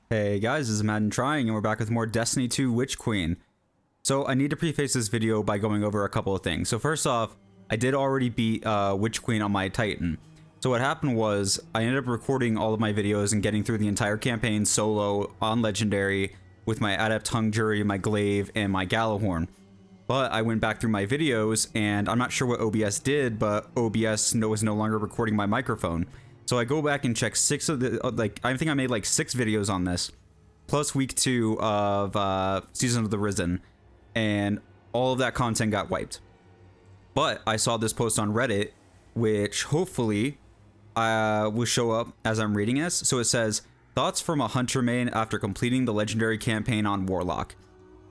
Hey guys, this is Madden Trying, and we're back with more Destiny 2 Witch Queen. So I need to preface this video by going over a couple of things. So first off, I did already beat Witch Queen on my Titan. So what happened was, I ended up recording all of my videos and getting through the entire campaign solo on Legendary with my Adept Hung Jury, my Glaive, and my Gallahorn. But I went back through my videos, and I'm not sure what OBS did, but OBS was no longer recording my microphone. So I go back and check six of the, I think I made like 6 videos on this, plus week 2 of Season of the Risen, and all of that content got wiped. But I saw this post on Reddit, which hopefully will show up as I'm reading this. So it says, thoughts from a Hunter main after completing the Legendary campaign on Warlock.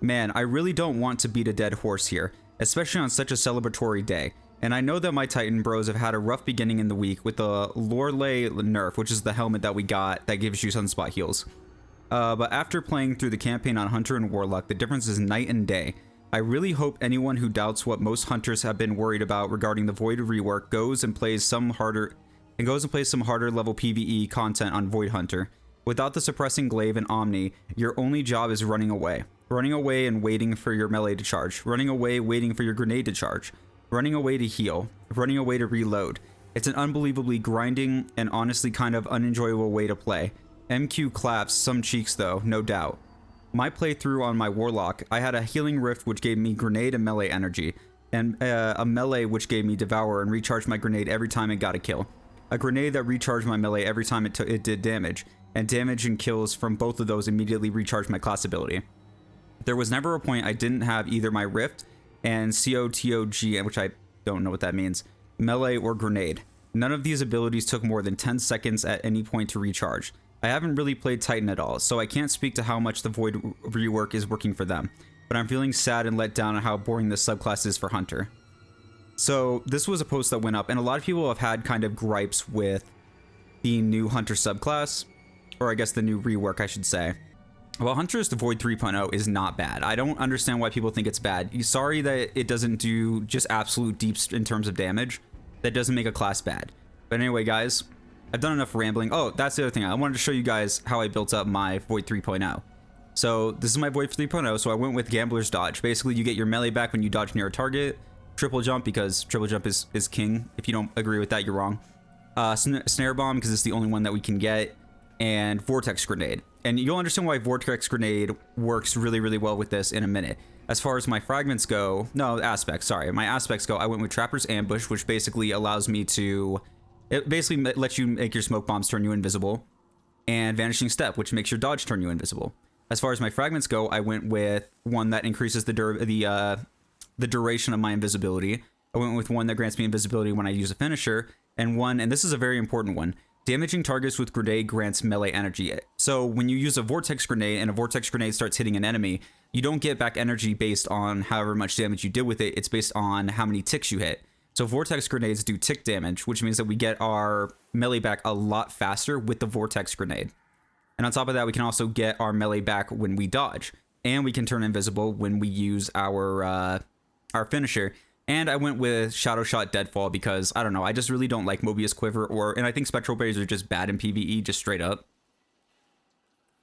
Man, I really don't want to beat a dead horse here, especially on such a celebratory day. And I know that my Titan bros have had a rough beginning in the week with the Lorelei nerf, which is the helmet that we got that gives you sunspot heals. But after playing through the campaign on Hunter and Warlock, the difference is night and day. I really hope anyone who doubts what most hunters have been worried about regarding the Void rework goes and plays some harder level PvE content on Void Hunter. Without the suppressing glaive and Omni, your only job is running away. Running away and waiting for your melee to charge. Running away, waiting for your grenade to charge. Running away to heal. Running away to reload. It's an unbelievably grinding and honestly kind of unenjoyable way to play. MQ claps some cheeks though, no doubt. My playthrough on my Warlock, I had a healing rift which gave me grenade and melee energy, and a melee which gave me devour and recharged my grenade every time it got a kill. A grenade that recharged my melee every time it did damage, and damage and kills from both of those immediately recharged my class ability. There was never a point I didn't have either my rift and COTOG, which I don't know what that means, melee or grenade. None of these abilities took more than 10 seconds at any point to recharge. I haven't really played Titan at all, so I can't speak to how much the Void rework is working for them, but I'm feeling sad and let down on how boring this subclass is for Hunter. So this was a post that went up, and a lot of people have had kind of gripes with the new Hunter subclass, or I guess the new rework, I should say. Well, Hunter's the Void 3.0 is not bad. I don't understand why people think it's bad. Sorry that it doesn't do just absolute deeps in terms of damage. That doesn't make a class bad. But anyway, guys, I've done enough rambling. Oh, that's the other thing. I wanted to show you guys how I built up my Void 3.0. So this is my Void 3.0. So I went with Gambler's Dodge. Basically, you get your melee back when you dodge near a target. Triple jump, because triple jump is king. If you don't agree with that, you're wrong. Snare bomb, because it's the only one that we can get. And Vortex Grenade. And you'll understand why Vortex Grenade works really, really well with this in a minute. As far as my fragments go, no, aspects, sorry. My aspects go, I went with Trapper's Ambush, which basically allows me to, it basically lets you make your smoke bombs turn you invisible. And Vanishing Step, which makes your dodge turn you invisible. As far as my fragments go, I went with one that increases the duration of my invisibility. I went with one that grants me invisibility when I use a finisher. And one, and this is a very important one, damaging targets with grenade grants melee energy. So when you use a vortex grenade and a vortex grenade starts hitting an enemy, you don't get back energy based on however much damage you did with it. It's based on how many ticks you hit. So vortex grenades do tick damage, which means that we get our melee back a lot faster with the vortex grenade. And on top of that, we can also get our melee back when we dodge, and we can turn invisible when we use our finisher. And I went with Shadow Shot Deadfall because, I don't know, I just really don't like Mobius Quiver, and I think Spectral Berries are just bad in PvE, just straight up.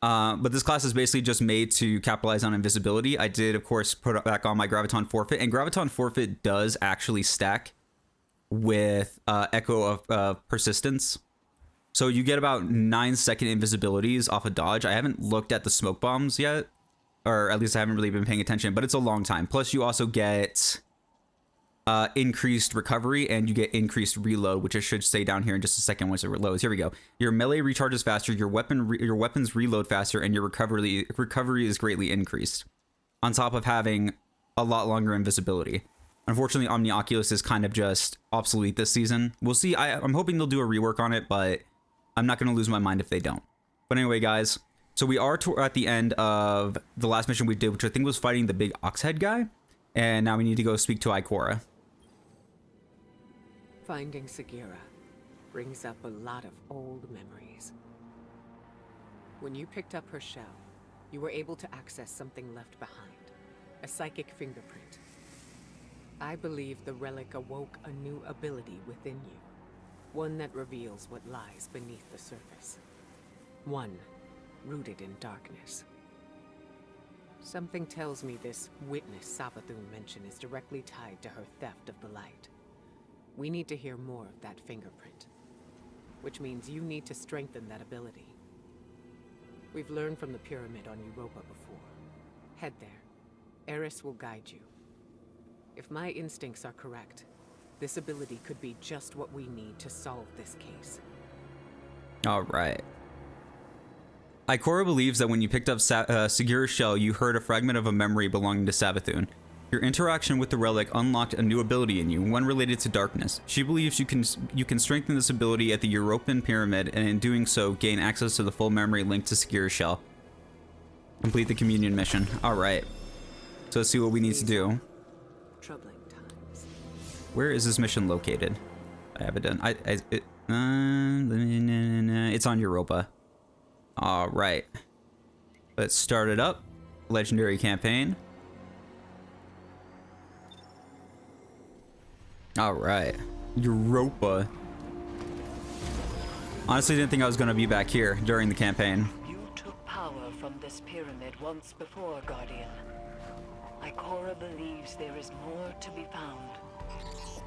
But this class is basically just made to capitalize on invisibility. I did, of course, put back on my Graviton Forfeit, and Graviton Forfeit does actually stack with Echo of Persistence. So you get about 9-second invisibilities off a dodge. I haven't looked at the smoke bombs yet, or at least I haven't really been paying attention, but it's a long time. Plus you also get increased recovery, and you get increased reload, which I should say down here in just a second once it reloads. Here we go. Your melee recharges faster, your weapons reload faster, and your recovery is greatly increased, on top of having a lot longer invisibility. Unfortunately, Omni Oculus is kind of just obsolete this season. We'll see. I'm hoping they'll do a rework on it, but I'm not going to lose my mind if they don't. But anyway, guys, so we are at the end of the last mission we did, which I think was fighting the big Oxhead guy, and now we need to go speak to Ikora. Finding Sagira brings up a lot of old memories. When you picked up her shell, you were able to access something left behind, a psychic fingerprint. I believe the relic awoke a new ability within you, one that reveals what lies beneath the surface. One rooted in darkness. Something tells me this witness Savathun mentioned is directly tied to her theft of the light. We need to hear more of that fingerprint, which means you need to strengthen that ability. We've learned from the pyramid on Europa before. Head there. Eris will guide you. If my instincts are correct, this ability could be just what we need to solve this case. All right. Ikora believes that when you picked up Segura's shell, you heard a fragment of a memory belonging to Savathun. Your interaction with the relic unlocked a new ability in you, one related to darkness. She believes you can strengthen this ability at the European pyramid, and in doing so, gain access to the full memory linked to Segura's shell. Complete the communion mission. All right. So let's see what we need to do. Troubling times. Where is this mission located? I have it done. It's on Europa. All right. Let's start it up. Legendary campaign. All right. Europa. Honestly, didn't think I was going to be back here during the campaign. You took power from this pyramid once before, Guardian. Ikora believes there is more to be found.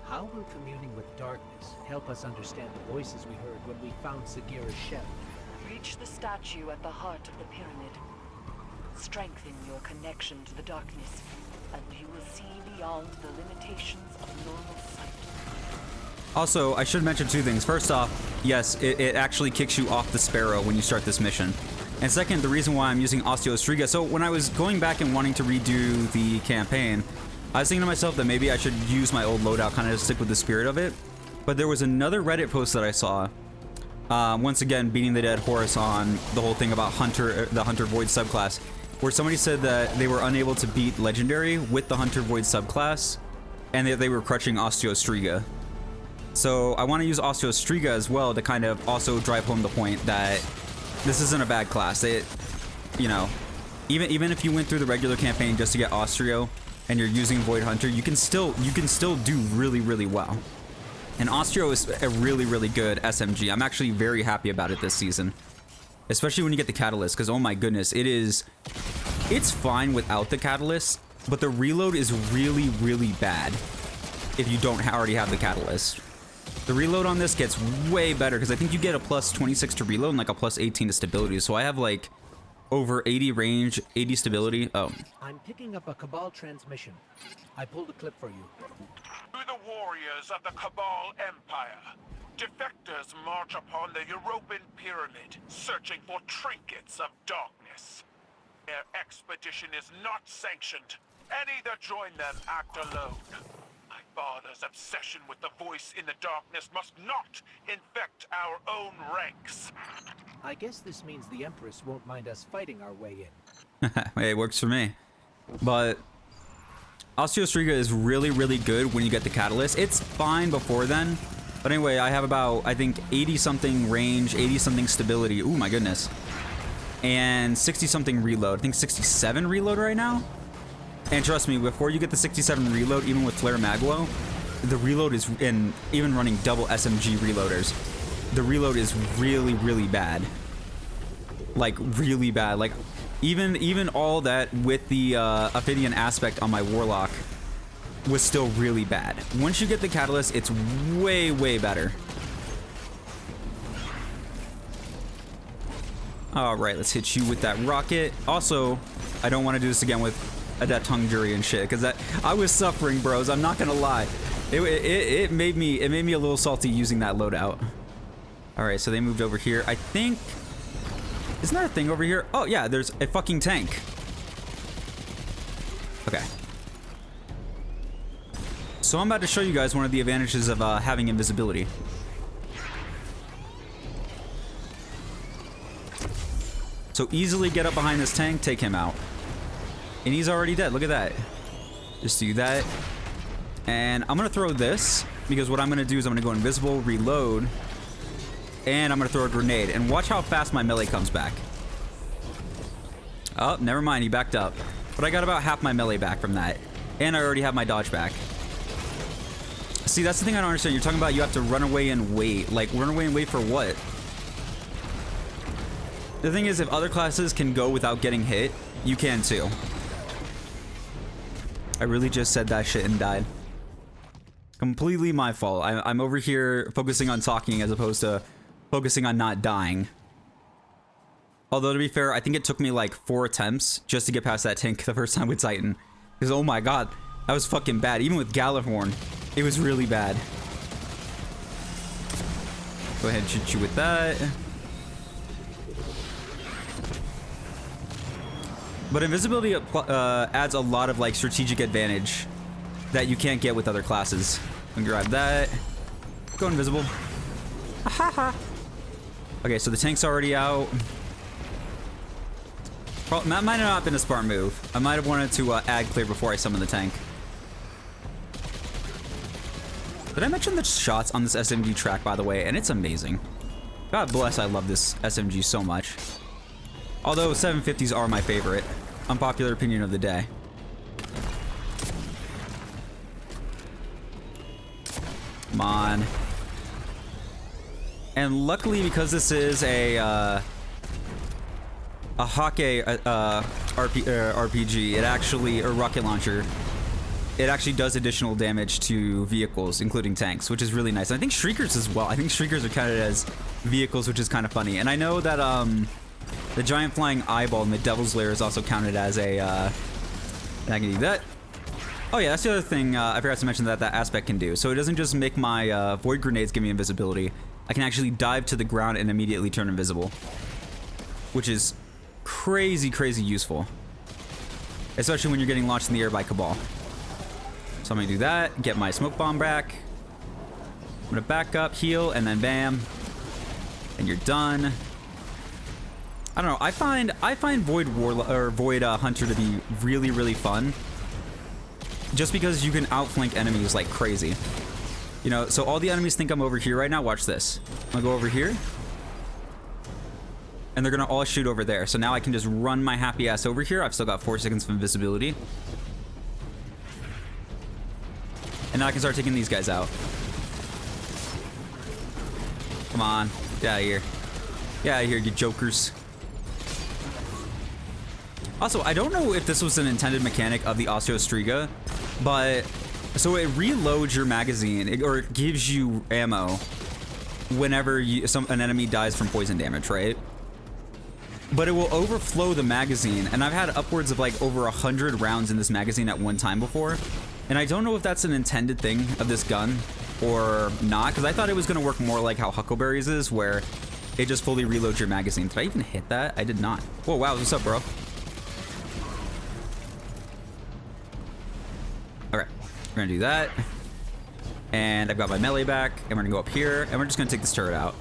How will communing with darkness help us understand the voices we heard when we found Segura's shell? Reach the statue at the heart of the pyramid. Strengthen your connection to the darkness, and you will see beyond the limitations of normal sight. Also, I should mention two things. First off, yes, it actually kicks you off the Sparrow when you start this mission. And second, the reason why I'm using Osteostriga. So when I was going back and wanting to redo the campaign, I was thinking to myself that maybe I should use my old loadout, kind of stick with the spirit of it. But there was another Reddit post that I saw, once again beating the dead horse on the whole thing about the Hunter Void subclass, where somebody said that they were unable to beat Legendary with the Hunter Void subclass, and that they were crutching Osteostriga. So I want to use Osteostriga as well to kind of also drive home the point that this isn't a bad class. You know, even if you went through the regular campaign just to get Osteo, and you're using Void Hunter, you can still do really, really well. And Osteo is a really, really good SMG. I'm actually very happy about it this season, especially when you get the Catalyst, because oh my goodness, it's fine without the Catalyst, but the reload is really, really bad if you don't already have the Catalyst. The reload on this gets way better, because I think you get a plus 26 to reload and like a plus 18 to stability. So I have like over 80 range, 80 stability. Oh. I'm picking up a Cabal transmission. I pulled a clip for you. To the warriors of the Cabal Empire, defectors march upon the European pyramid, searching for trinkets of darkness. Their expedition is not sanctioned. Any that join them act alone. My father's obsession with the voice in the darkness must not infect our own ranks. I guess this means the Empress won't mind us fighting our way in. Hey, it works for me. But Osteostriga is really, really good when you get the Catalyst. It's fine before then. But anyway, I have about, I think, 80-something range, 80-something stability. Ooh, my goodness. And 60-something reload. I think 67 reload right now. And trust me, before you get the 67 reload, even with Flare Maglo, the reload is, and even running double SMG reloaders, the reload is really, really bad. Like, really bad. Like, even all that with the Ophidian aspect on my Warlock was still really bad. Once you get the Catalyst, it's way, way better. Alright, let's hit you with that rocket. Also, I don't want to do this again with that tongue jury and shit, because I was suffering, bros. I'm not gonna lie. It made me a little salty using that loadout. All right, so they moved over here. I think, isn't there a thing over here? Oh yeah, there's a fucking tank. Okay. So I'm about to show you guys one of the advantages of having invisibility. So easily get up behind this tank, take him out. And he's already dead. Look at that. Just do that. And I'm going to throw this, because what I'm going to do is I'm going to go invisible, reload, and I'm going to throw a grenade. And watch how fast my melee comes back. Oh, never mind. He backed up. But I got about half my melee back from that. And I already have my dodge back. See, that's the thing I don't understand. You're talking about you have to run away and wait. Like, run away and wait for what? The thing is, if other classes can go without getting hit, you can too. I really just said that shit and died. Completely my fault. I'm over here focusing on talking as opposed to focusing on not dying. Although, to be fair, I think it took me like 4 attempts just to get past that tank the first time with Titan. Because, oh my god, that was fucking bad. Even with Gallifhorn, it was really bad. Go ahead and shoot you with that. But invisibility adds a lot of like strategic advantage that you can't get with other classes. I'm gonna grab that. Go invisible. Okay, so the tank's already out. That might have not been a smart move. I might have wanted to add clear before I summon the tank. Did I mention the shots on this SMG track, by the way? And it's amazing. God bless, I love this SMG so much. Although 750s are my favorite. Unpopular opinion of the day. Come on. And luckily, because this is a Hake RPG, it actually, or rocket launcher, it actually does additional damage to vehicles, including tanks, which is really nice. And I think Shriekers as well. I think Shriekers are counted as vehicles, which is kind of funny. And I know that the giant flying eyeball in the Devil's Lair is also counted as a. I can do that. Oh yeah, that's the other thing I forgot to mention that aspect can do. So it doesn't just make my void grenades give me invisibility. I can actually dive to the ground and immediately turn invisible, which is crazy, crazy useful, especially when you're getting launched in the air by Cabal. So I'm gonna do that, get my smoke bomb back. I'm gonna back up, heal, and then bam, and you're done. I don't know. I find Void Hunter to be really, really fun, just because you can outflank enemies like crazy. You know, so all the enemies think I'm over here right now. Watch this. I'm gonna go over here, and they're gonna all shoot over there. So now I can just run my happy ass over here. I've still got 4 seconds of invisibility. And now I can start taking these guys out. Come on. Get out of here. Get out of here, you jokers. Also, I don't know if this was an intended mechanic of the Osteostriga, but so it reloads your magazine, or it gives you ammo whenever an enemy dies from poison damage, right? But it will overflow the magazine, and I've had upwards of like over 100 rounds in this magazine at one time before, and I don't know if that's an intended thing of this gun or not, because I thought it was going to work more like how Huckleberries is, where it just fully reloads your magazine. Did I even hit that? I did not. Whoa, wow, what's up, bro? Okay, we're gonna do that, and I've got my melee back, and we're gonna go up here, and we're just gonna take this turret out.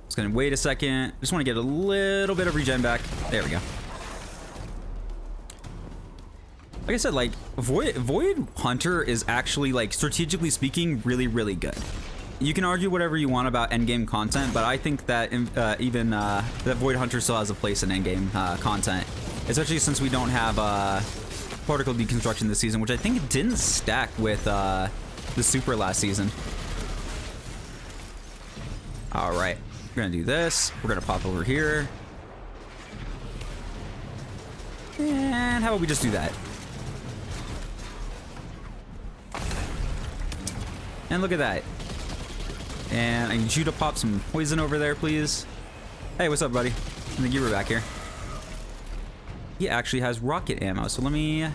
Just gonna wait a second. Just want to get a little bit of regen back. There we go. Like I said, like Void Hunter is actually, like, strategically speaking, really, really good. You can argue whatever you want about endgame content, but I think that even that Void Hunter still has a place in endgame content, especially since we don't have particle deconstruction this season, which I think didn't stack with the super last season. All right, we're gonna do this. We're gonna pop over here, and how about we just do that? And look at that. And I need you to pop some poison over there, please. Hey, what's up, buddy? I think you were back here. He actually has rocket ammo, so let me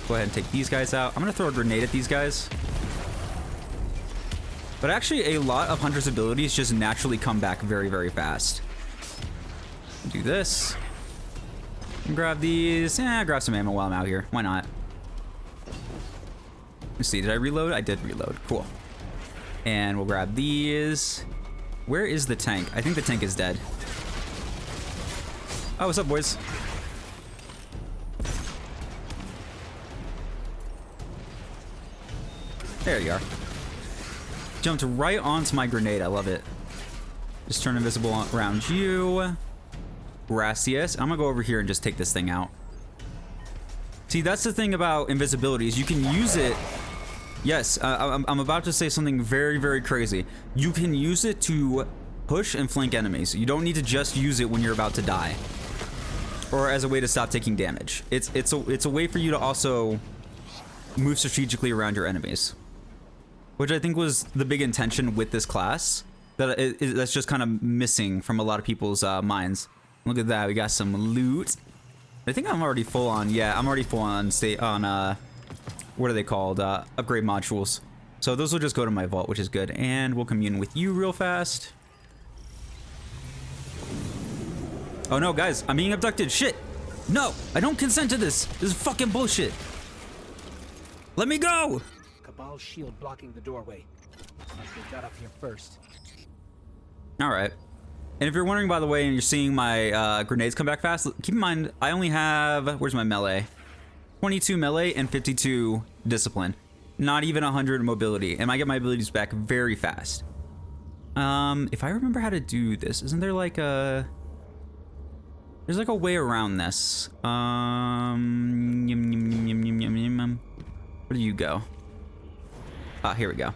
go ahead and take these guys out. I'm gonna throw a grenade at these guys. But actually, a lot of Hunter's abilities just naturally come back very, very fast. Do this. And grab these. Grab some ammo while I'm out here. Why not? Let's see, did I reload? I did reload. Cool. And we'll grab these. Where is the tank? I think the tank is dead. Oh, what's up, boys? There you are. Jumped right onto my grenade. I love it. Just turn invisible around you. Gracias. I'm gonna go over here and just take this thing out. See, that's the thing about invisibility, is you can use it. Yes, I'm about to say something very, very crazy. You can use it to push and flank enemies. You don't need to just use it when you're about to die, or as a way to stop taking damage. It's a way for you to also move strategically around your enemies, which I think was the big intention with this class. That's just kind of missing from a lot of people's minds. Look at that, we got some loot. I think I'm already full on. Yeah, I'm already full on what are they called? Upgrade modules. So those will just go to my vault, which is good. And we'll commune with you real fast. Oh no, guys, I'm being abducted. Shit. No, I don't consent to this. This is fucking bullshit. Let me go. Cabal's shield blocking the doorway. They got up here first. All right. And if you're wondering, by the way, and you're seeing my grenades come back fast, keep in mind, I only have, where's my melee? 22 melee and 52 discipline. Not even 100 mobility. And I get my abilities back very fast. If I remember how to do this, isn't there like a... There's like a way around this. Where do you go? Ah, here we go.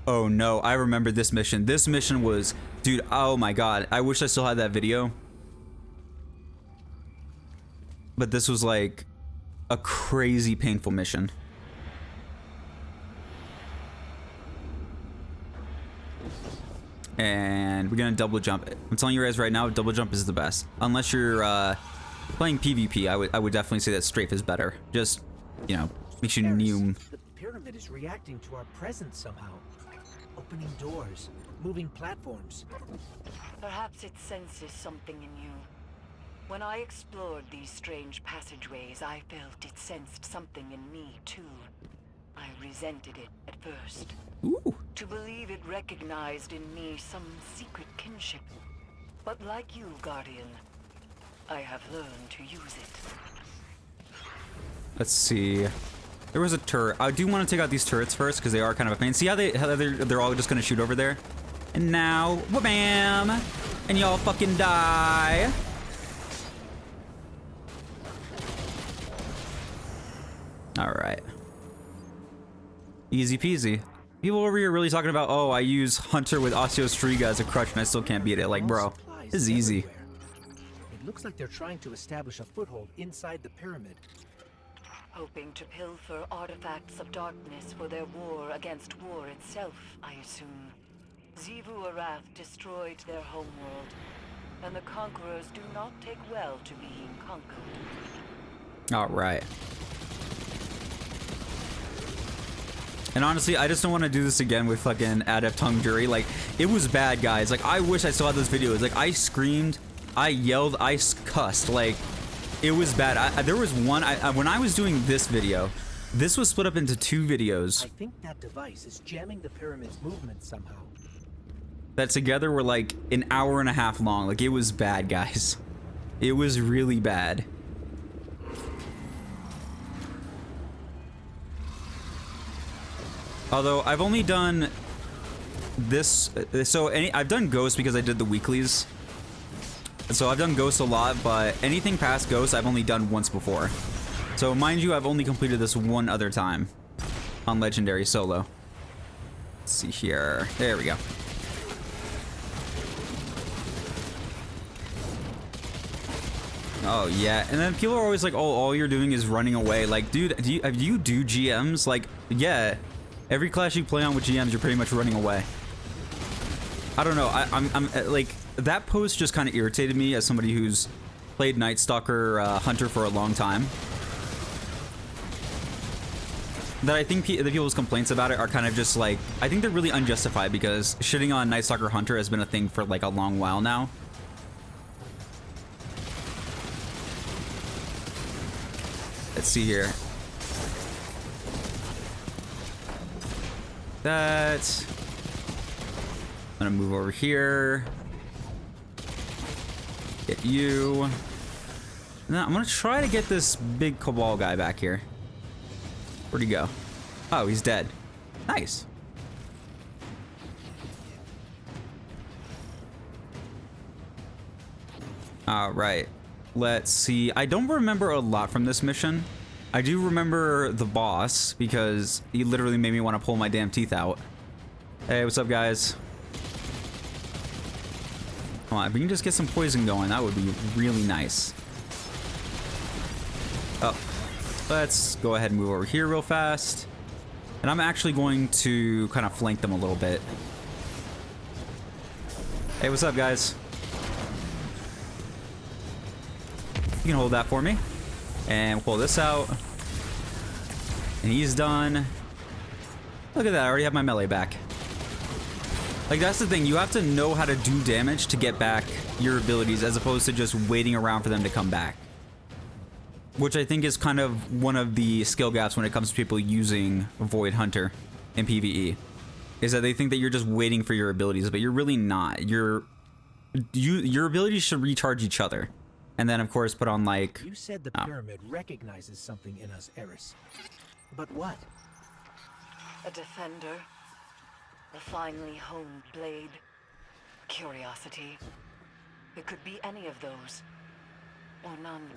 Oh no, I remember this mission. This mission was, dude, oh my god. I wish I still had that video. But this was like a crazy painful mission. And we're gonna double jump. I'm telling you guys right now, double jump is the best. Unless you're playing PvP, I would definitely say that strafe is better. Just, you know, makes you new. The pyramid is reacting to our presence somehow. Opening doors, moving platforms. Perhaps it senses something in you. When I explored these strange passageways, I felt it sensed something in me too. I resented it at first. Ooh. To believe it recognized in me some secret kinship. But like you, Guardian, I have learned to use it. Let's see. There was a turret. I do want to take out these turrets first because they are kind of a pain. See how they're all just gonna shoot over there? And now, wha-bam! And y'all fucking die. All right. Easy peasy. People over here really talking about, oh, I use Hunter with Osteostriga as a crutch and I still can't beat it. Like, bro, this is easy. It looks like they're trying to establish a foothold inside the pyramid. Hoping to pilfer artifacts of darkness for their war against war itself, I assume. Xivu Arath destroyed their homeworld, and the conquerors do not take well to being conquered. All right. And honestly, I just don't want to do this again with fucking Adept Hung Jury. Like, it was bad, guys. Like, I wish I still had those videos. Like, I screamed, I yelled, I cussed. Like, it was bad. There was one, when I was doing this video, this was split up into 2 videos. I think that device is jamming the pyramid's movement somehow. That together were like an hour and a half long. Like, it was bad, guys. It was really bad. Although I've only done this, so I've done Ghost because I did the weeklies. So I've done Ghost a lot, but anything past Ghost I've only done once before. So mind you, I've only completed this one other time on Legendary solo. Let's see here. There we go. Oh yeah, and then people are always like, "Oh, all you're doing is running away." Like, dude, do you do GMs? Like, yeah. Every class you play on with GMs, you're pretty much running away. I don't know. I'm like, that post just kind of irritated me as somebody who's played Night Stalker Hunter for a long time. That I think the people's complaints about it are kind of just like, I think they're really unjustified because shitting on Night Stalker Hunter has been a thing for like a long while now. Let's see here. That. I'm gonna move over here. Get you. Now I'm gonna try to get this big Cabal guy back here. Where'd he go? Oh, he's dead. Nice. All right. Let's see. I don't remember a lot from this mission. I do remember the boss because he literally made me want to pull my damn teeth out. Hey, what's up, guys? Come on, if we can just get some poison going, that would be really nice. Oh, let's go ahead and move over here real fast. And I'm actually going to kind of flank them a little bit. Hey, what's up, guys? You can hold that for me. And we'll pull this out. And he's done. Look at that, I already have my melee back. Like, that's the thing, you have to know how to do damage to get back your abilities as opposed to just waiting around for them to come back. Which I think is kind of one of the skill gaps when it comes to people using Void Hunter in PvE. Is that they think that you're just waiting for your abilities, but you're really not. Your abilities should recharge each other. And then, of course, put on, like... You said the pyramid recognizes something in us, Eris. But what? A defender. A finely honed blade. Curiosity. It could be any of those. Or none.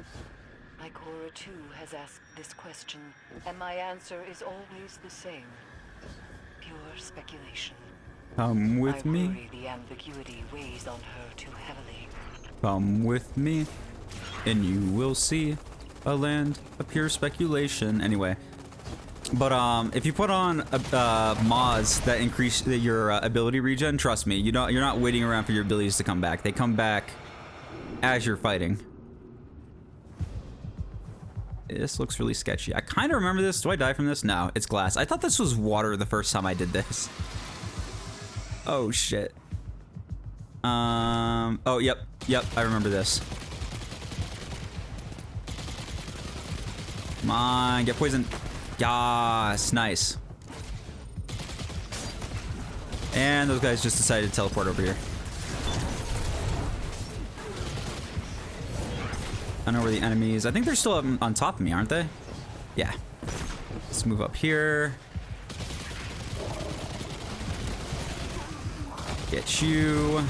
My Cora too has asked this question, and my answer is always the same. Pure speculation. Come with I me. worry the ambiguity weighs on her too heavily. Come with me, and you will see a land of pure speculation. Anyway, but if you put on mods that increase your ability regen, trust me, you're not waiting around for your abilities to come back. They come back as you're fighting. This looks really sketchy. I kind of remember this. Do I die from this? No, it's glass. I thought this was water the first time I did this. Oh shit. Oh, yep, I remember this. Come on, get poisoned. Yas, nice. And those guys just decided to teleport over here. I don't know where the enemies... I think they're still up on top of me, aren't they? Yeah. Let's move up here. Get you.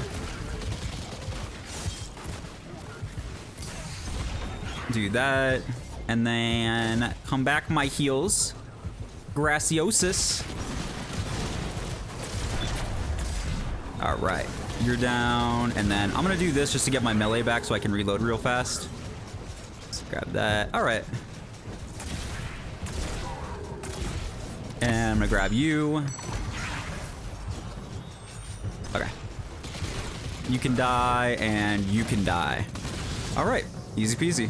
Do that. And then come back my heals. Graciosus. Alright. You're down. And then I'm going to do this just to get my melee back so I can reload real fast. Let's grab that. Alright. And I'm going to grab you. Okay. You can die, and you can die. Alright. Easy peasy.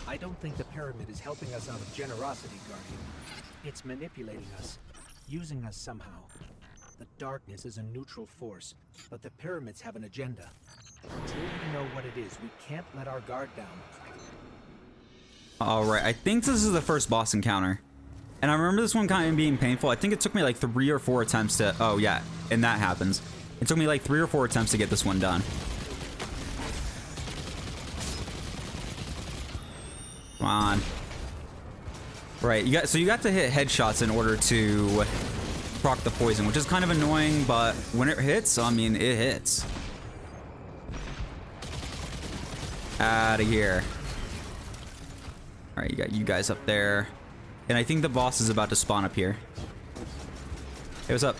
I don't think the pyramid is helping us out of generosity, Guardian. It's manipulating us, using us somehow. The darkness is a neutral force, but the pyramids have an agenda. Until we know what it is, we can't let our guard down. Alright, I think this is the first boss encounter. And I remember this one kind of being painful. I think it took me like 3 or 4 attempts to... Oh, yeah, and that happens. It took me like 3 or 4 attempts to get this one done. Come on. Right, so you got to hit headshots in order to proc the poison, which is kind of annoying, but when it hits, I mean, it hits. Out of here. All right, you got you guys up there. And I think the boss is about to spawn up here. Hey, what's up?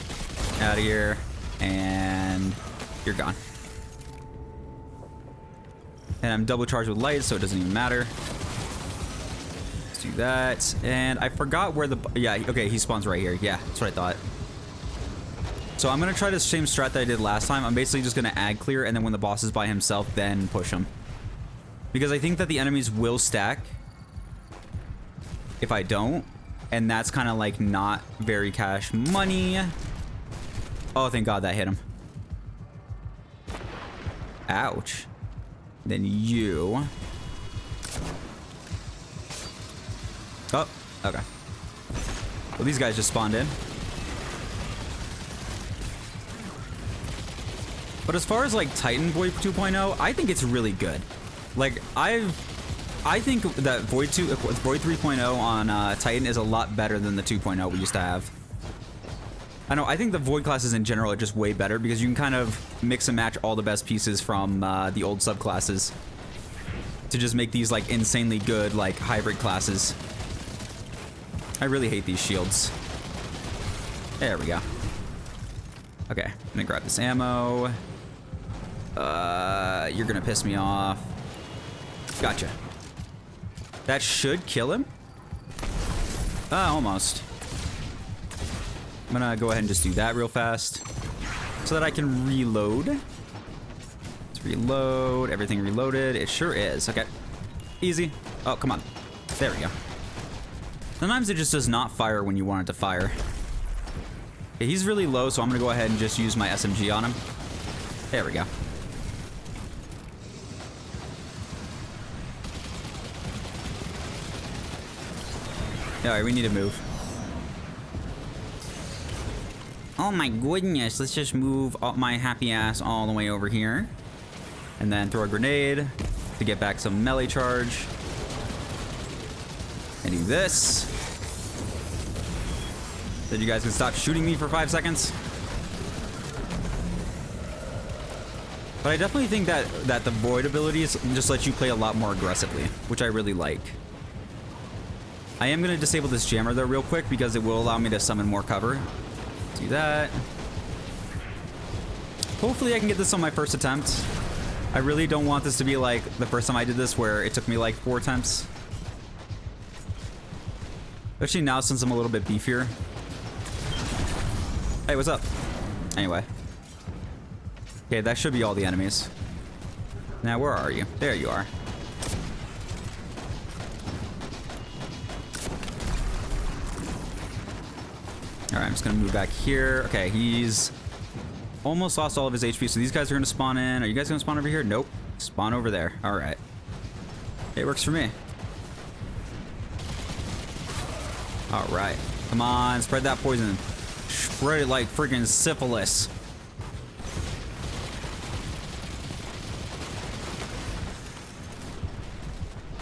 Out of here. And you're gone. And I'm double charged with light, so it doesn't even matter. Do that, and I forgot where the... Yeah, okay, he spawns right here. Yeah, that's what I thought. So I'm gonna try the same strat that I did last time. I'm basically just gonna ag clear, and then when the boss is by himself, then push him. Because I think that the enemies will stack if I don't, and that's kind of like not very cash money. Oh, thank God that hit him. Ouch. Then you... Oh, okay. Well, these guys just spawned in. But as far as like Titan Void 2.0, I think it's really good. Like I think that Void 3.0 on Titan is a lot better than the 2.0 we used to have. I think the Void classes in general are just way better because you can kind of mix and match all the best pieces from the old subclasses to just make these like insanely good like hybrid classes. I really hate these shields. There we go. Okay, I'm gonna grab this ammo. You're gonna piss me off. Gotcha. That should kill him. Almost. I'm gonna go ahead and just do that real fast so that I can reload. Let's reload. Everything reloaded. It sure is. Okay. Easy. Oh, come on. There we go. Sometimes it just does not fire when you want it to fire. Okay, he's really low, so I'm gonna go ahead and just use my SMG on him. There we go. Alright, we need to move. Oh my goodness, let's just move my happy ass all the way over here. And then throw a grenade to get back some melee charge. And do this. Then you guys can stop shooting me for 5 seconds. But I definitely think that the void abilities just let you play a lot more aggressively, which I really like. I am going to disable this jammer though real quick because it will allow me to summon more cover. Do that. Hopefully I can get this on my first attempt. I really don't want this to be like the first time I did this where it took me like 4 attempts. Especially now since I'm a little bit beefier. Hey, what's up? Anyway. Okay, that should be all the enemies. Now, where are you? There you are. Alright, I'm just gonna move back here. Okay, he's almost lost all of his HP, so these guys are gonna spawn in. Are you guys gonna spawn over here? Nope. Spawn over there. Alright. It works for me. Alright. Come on, spread that poison. Spread it like freaking syphilis.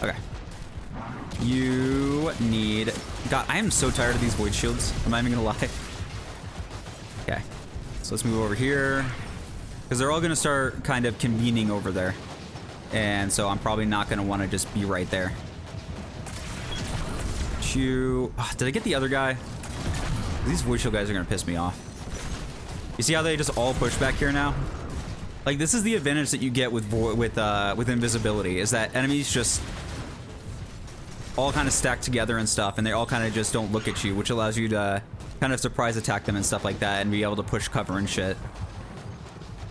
Okay. You need... God, I am so tired of these void shields. I'm not even gonna lie. Okay. So let's move over here. Because they're all gonna start kind of convening over there. And so I'm probably not gonna want to just be right there. Did I get the other guy? These void shield guys are gonna piss me off. You see how they just all push back here now? Like, this is the advantage that you get with invisibility, is that enemies just all kind of stack together and stuff, and they all kind of just don't look at you, which allows you to kind of surprise attack them and stuff like that, and be able to push cover and shit.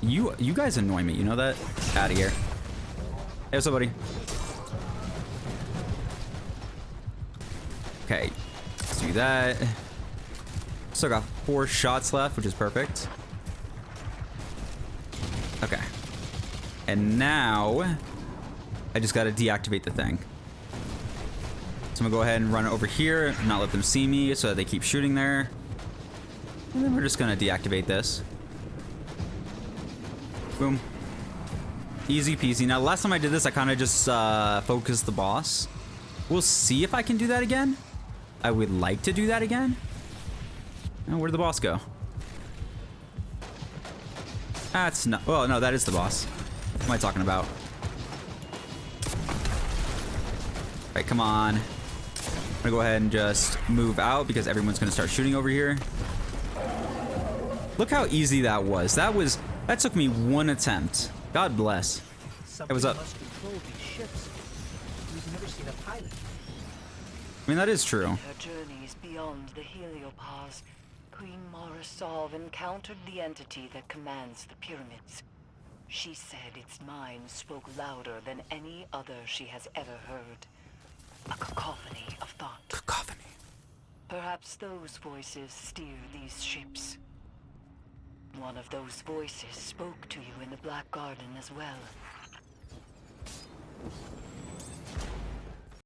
You guys annoy me, you know that? Out of here. Hey, what's up, buddy? Okay, let's do that. Still got 4 shots left, which is perfect. Okay. And now, I just gotta deactivate the thing. So I'm gonna go ahead and run over here, not let them see me, so that they keep shooting there. And then we're just gonna deactivate this. Boom. Easy peasy. Now, last time I did this, I kind of just focused the boss. We'll see if I can do that again. I would like to do that again. Oh, where'd the boss go? That's not... Oh, no, that is the boss. What am I talking about? All right, come on. I'm gonna go ahead and just move out because everyone's gonna start shooting over here. Look how easy that was. That took me 1 attempt. God bless. Hey, what's up? Must control these ships. We've never seen a pilot. I mean, that is true. In her journeys beyond the Heliopause, Queen Mara Solve encountered the entity that commands the pyramids. She said its mind spoke louder than any other she has ever heard. A cacophony of thought. Cacophony. Perhaps those voices steer these ships. One of those voices spoke to you in the Black Garden as well.